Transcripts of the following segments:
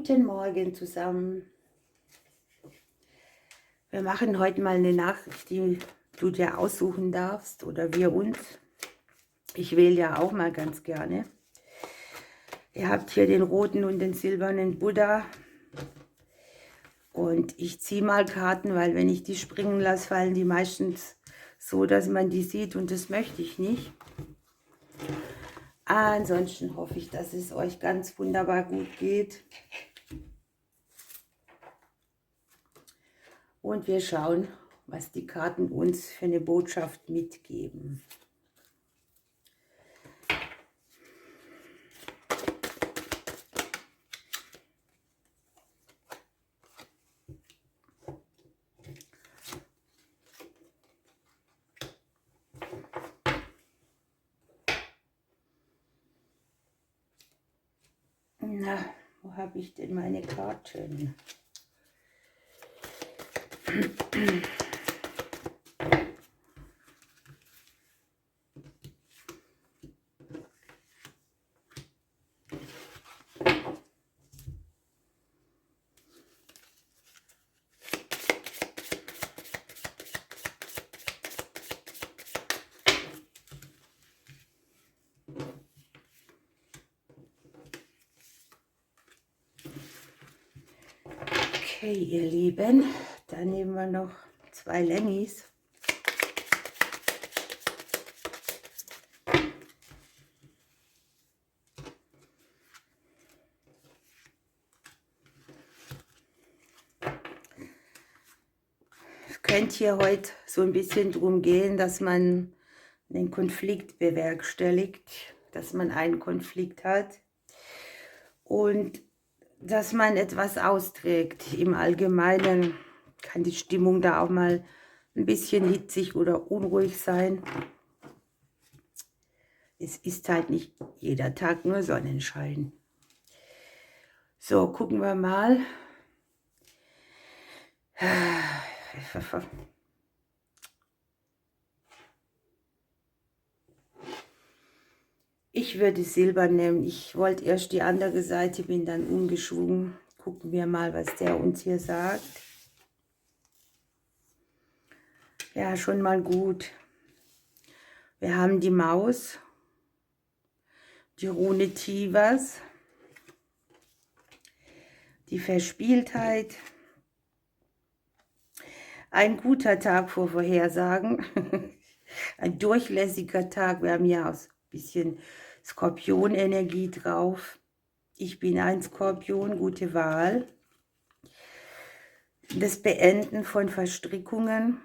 Guten Morgen zusammen. Wir machen heute mal eine Nachricht, die du dir aussuchen darfst oder wir uns. Ich wähle ja auch mal ganz gerne. Ihr habt hier den roten und den silbernen Buddha. Und ich ziehe mal Karten, weil wenn ich die springen lasse, fallen die meistens so, dass man die sieht und das möchte ich nicht. Ansonsten hoffe ich, dass es euch ganz wunderbar gut geht. Und wir schauen, was die Karten uns für eine Botschaft mitgeben. Na, wo habe ich denn meine Karten? Okay, ihr Lieben, dann nehmen wir noch 2 Lennys. Es könnte hier heute so ein bisschen darum gehen, dass man einen Konflikt bewerkstelligt, dass man einen Konflikt hat und dass man etwas austrägt. Im Allgemeinen kann die Stimmung da auch mal ein bisschen hitzig oder unruhig sein. Es ist halt nicht jeder Tag nur Sonnenschein. So, gucken wir mal. Ich würde Silber nehmen. Ich wollte erst die andere Seite, bin dann umgeschwungen. Gucken wir mal, was der uns hier sagt. Ja, schon mal gut. Wir haben die Maus, die Rune Tivas, die Verspieltheit. Ein guter Tag vor Vorhersagen. Ein durchlässiger Tag. Wir haben hier auch ein bisschen Skorpionenergie drauf. Ich bin ein Skorpion, gute Wahl. Das Beenden von Verstrickungen.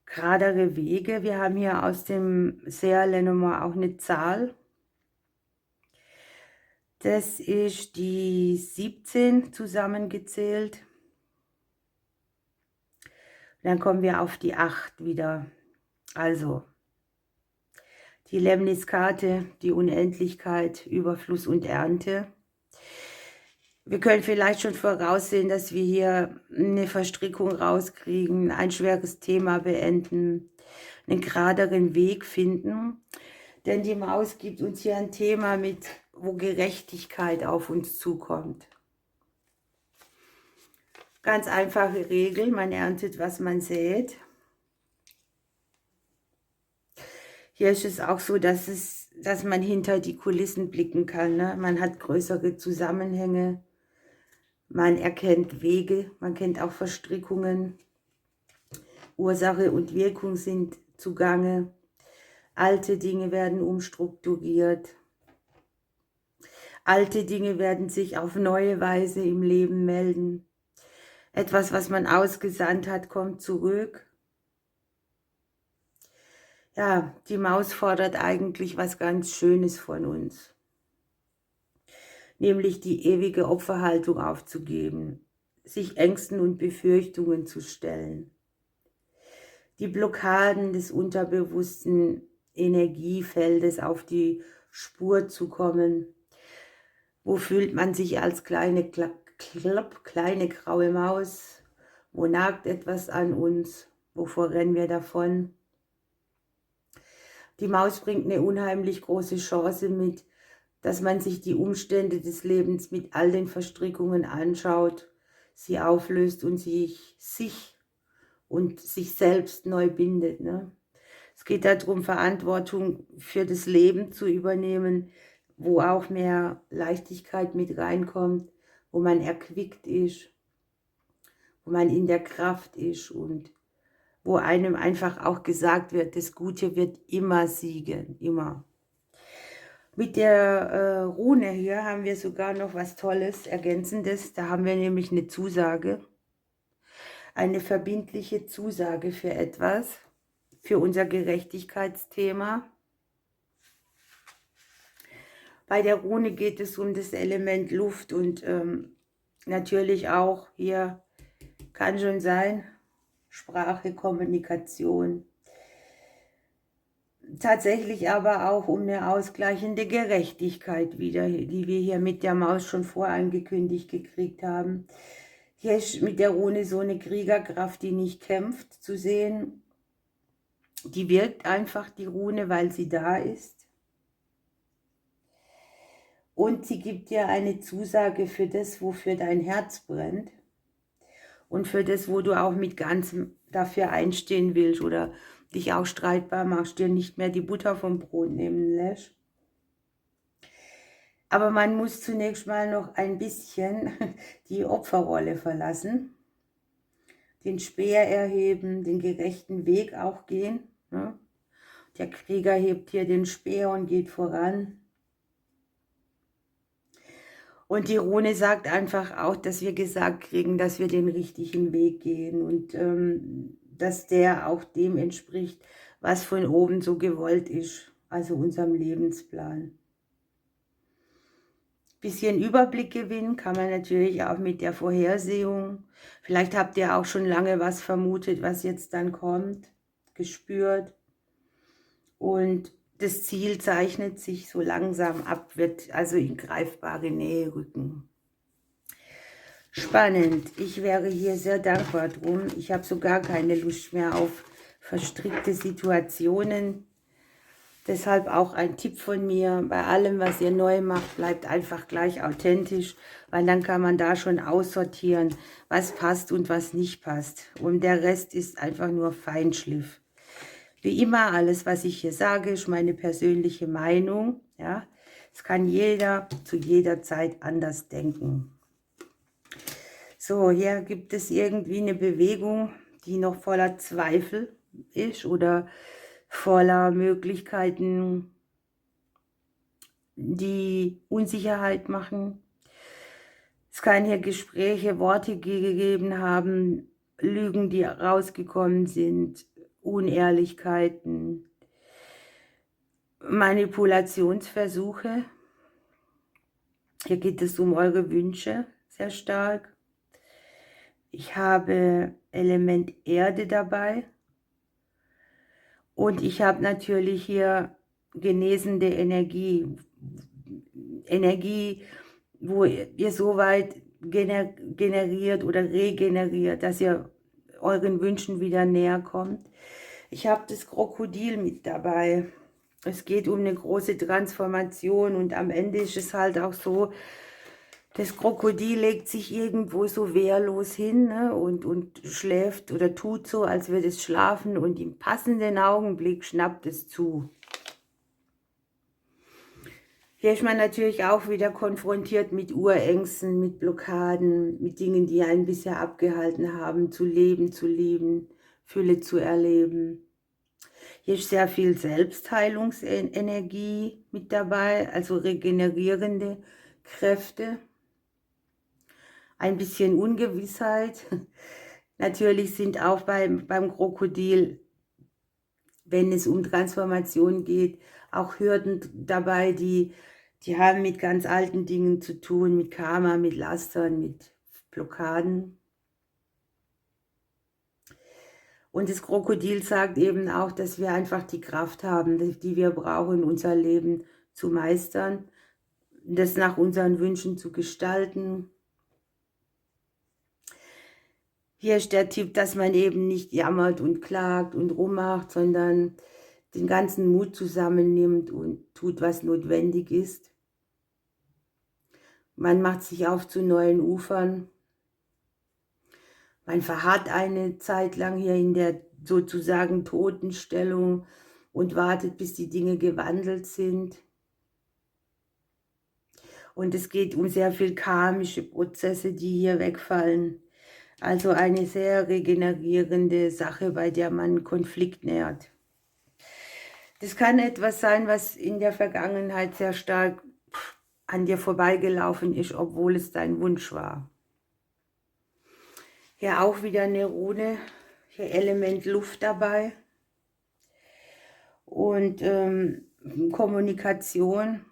Geradere Wege. Wir haben hier aus dem Seerlenummer auch eine Zahl. Das ist die 17 zusammengezählt. Dann kommen wir auf die 8 wieder. Also die Lemniskarte, die Unendlichkeit, Überfluss und Ernte. Wir können vielleicht schon voraussehen, dass wir hier eine Verstrickung rauskriegen, ein schweres Thema beenden, einen geraderen Weg finden. Denn die Maus gibt uns hier ein Thema mit, wo Gerechtigkeit auf uns zukommt. Ganz einfache Regel, man erntet, was man sät. Hier ist es auch so, dass man hinter die Kulissen blicken kann. Ne? Man hat größere Zusammenhänge, man erkennt Wege, man kennt auch Verstrickungen. Ursache und Wirkung sind zugange. Alte Dinge werden umstrukturiert. Alte Dinge werden sich auf neue Weise im Leben melden. Etwas, was man ausgesandt hat, kommt zurück. Ja, die Maus fordert eigentlich was ganz Schönes von uns. Nämlich die ewige Opferhaltung aufzugeben, sich Ängsten und Befürchtungen zu stellen. Die Blockaden des unterbewussten Energiefeldes auf die Spur zu kommen. Wo fühlt man sich als kleine graue Maus? Wo nagt etwas an uns? Wovor rennen wir davon? Die Maus bringt eine unheimlich große Chance mit, dass man sich die Umstände des Lebens mit all den Verstrickungen anschaut, sie auflöst und sich und sich selbst neu bindet. Ne? Es geht darum, Verantwortung für das Leben zu übernehmen, wo auch mehr Leichtigkeit mit reinkommt, wo man erquickt ist, wo man in der Kraft ist und wo einem einfach auch gesagt wird, das Gute wird immer siegen, immer. Mit der Rune hier haben wir sogar noch was Tolles, Ergänzendes. Da haben wir nämlich eine Zusage, eine verbindliche Zusage für etwas, für unser Gerechtigkeitsthema. Bei der Rune geht es um das Element Luft und natürlich auch hier kann schon sein, Sprache, Kommunikation. Tatsächlich aber auch um eine ausgleichende Gerechtigkeit wieder, die wir hier mit der Maus schon vorangekündigt gekriegt haben. Hier ist mit der Rune so eine Kriegerkraft, die nicht kämpft, zu sehen. Die wirkt einfach, die Rune, weil sie da ist. Und sie gibt dir eine Zusage für das, wofür dein Herz brennt. Und für das, wo du auch mit ganzem dafür einstehen willst oder dich auch streitbar machst, dir nicht mehr die Butter vom Brot nehmen lässt. Aber man muss zunächst mal noch ein bisschen die Opferrolle verlassen, den Speer erheben, den gerechten Weg auch gehen. Ne? Der Krieger hebt hier den Speer und geht voran. Und die Rune sagt einfach auch, dass wir gesagt kriegen, dass wir den richtigen Weg gehen und dass der auch dem entspricht, was von oben so gewollt ist, also unserem Lebensplan. Bisschen Überblick gewinnen kann man natürlich auch mit der Vorhersehung. Vielleicht habt ihr auch schon lange was vermutet, was jetzt dann kommt, gespürt. Und das Ziel zeichnet sich so langsam ab, wird also in greifbare Nähe rücken. Spannend. Ich wäre hier sehr dankbar drum. Ich habe so gar keine Lust mehr auf verstrickte Situationen. Deshalb auch ein Tipp von mir, bei allem, was ihr neu macht, bleibt einfach gleich authentisch, weil dann kann man da schon aussortieren, was passt und was nicht passt. Und der Rest ist einfach nur Feinschliff. Wie immer, alles, was ich hier sage, ist meine persönliche Meinung. Ja? Es kann jeder zu jeder Zeit anders denken. So, hier gibt es irgendwie eine Bewegung, die noch voller Zweifel ist oder voller Möglichkeiten, die Unsicherheit machen. Es kann hier Gespräche, Worte gegeben haben, Lügen, die rausgekommen sind, Unehrlichkeiten, Manipulationsversuche. Hier geht es um eure Wünsche sehr stark. Ich habe Element Erde dabei. Und ich habe natürlich hier genesende Energie. Energie, wo ihr so weit generiert oder regeneriert, dass ihr euren Wünschen wieder näher kommt. Ich habe das Krokodil mit dabei. Es geht um eine große Transformation und am Ende ist es halt auch so, das Krokodil legt sich irgendwo so wehrlos hin, ne, und schläft oder tut so, als würde es schlafen und im passenden Augenblick schnappt es zu. Hier ist man natürlich auch wieder konfrontiert mit Urängsten, mit Blockaden, mit Dingen, die einen bisher abgehalten haben, zu leben, zu lieben, Fülle zu erleben. Hier ist sehr viel Selbstheilungsenergie mit dabei, also regenerierende Kräfte. Ein bisschen Ungewissheit. Natürlich sind auch beim Krokodil, wenn es um Transformation geht, auch Hürden dabei, die haben mit ganz alten Dingen zu tun, mit Karma, mit Lastern, mit Blockaden. Und das Krokodil sagt eben auch, dass wir einfach die Kraft haben, die wir brauchen, unser Leben zu meistern, das nach unseren Wünschen zu gestalten. Hier ist der Tipp, dass man eben nicht jammert und klagt und rummacht, sondern den ganzen Mut zusammennimmt und tut, was notwendig ist. Man macht sich auf zu neuen Ufern. Man verharrt eine Zeit lang hier in der sozusagen Totenstellung und wartet, bis die Dinge gewandelt sind. Und es geht um sehr viel karmische Prozesse, die hier wegfallen. Also eine sehr regenerierende Sache, bei der man Konflikt nährt. Das kann etwas sein, was in der Vergangenheit sehr stark an dir vorbeigelaufen ist, obwohl es dein Wunsch war. Hier auch wieder eine Rune, hier Element Luft dabei. Und Kommunikation.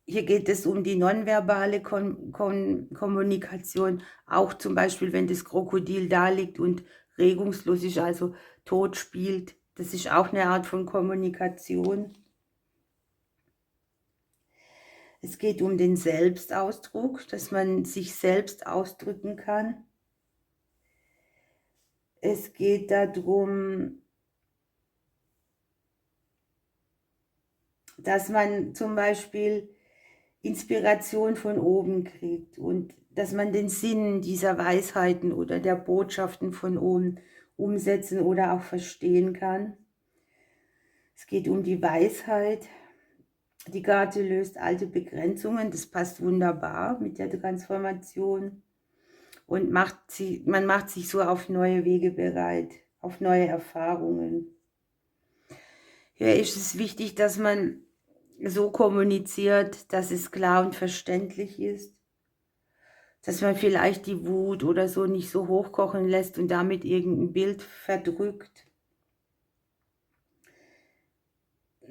Hier geht es um die nonverbale Kommunikation, auch zum Beispiel, wenn das Krokodil da liegt und regungslos ist, also tot spielt. Das ist auch eine Art von Kommunikation. Es geht um den Selbstausdruck, dass man sich selbst ausdrücken kann. Es geht darum, dass man zum Beispiel Inspiration von oben kriegt und dass man den Sinn dieser Weisheiten oder der Botschaften von oben umsetzen oder auch verstehen kann. Es geht um die Weisheit. Die Karte löst alte Begrenzungen, das passt wunderbar mit der Transformation und man macht sich so auf neue Wege bereit, auf neue Erfahrungen. Hier ist es wichtig, dass man so kommuniziert, dass es klar und verständlich ist, dass man vielleicht die Wut oder so nicht so hochkochen lässt und damit irgendein Bild verdrückt,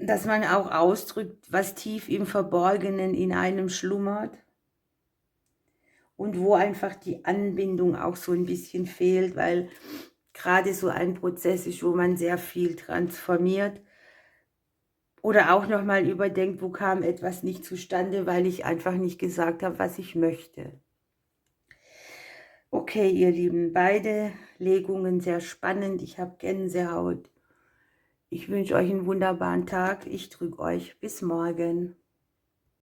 dass man auch ausdrückt, was tief im Verborgenen in einem schlummert und wo einfach die Anbindung auch so ein bisschen fehlt, weil gerade so ein Prozess ist, wo man sehr viel transformiert. Oder auch nochmal überdenkt, wo kam etwas nicht zustande, weil ich einfach nicht gesagt habe, was ich möchte. Okay, ihr Lieben, beide Legungen sehr spannend. Ich habe Gänsehaut. Ich wünsche euch einen wunderbaren Tag. Ich drücke euch. Bis morgen.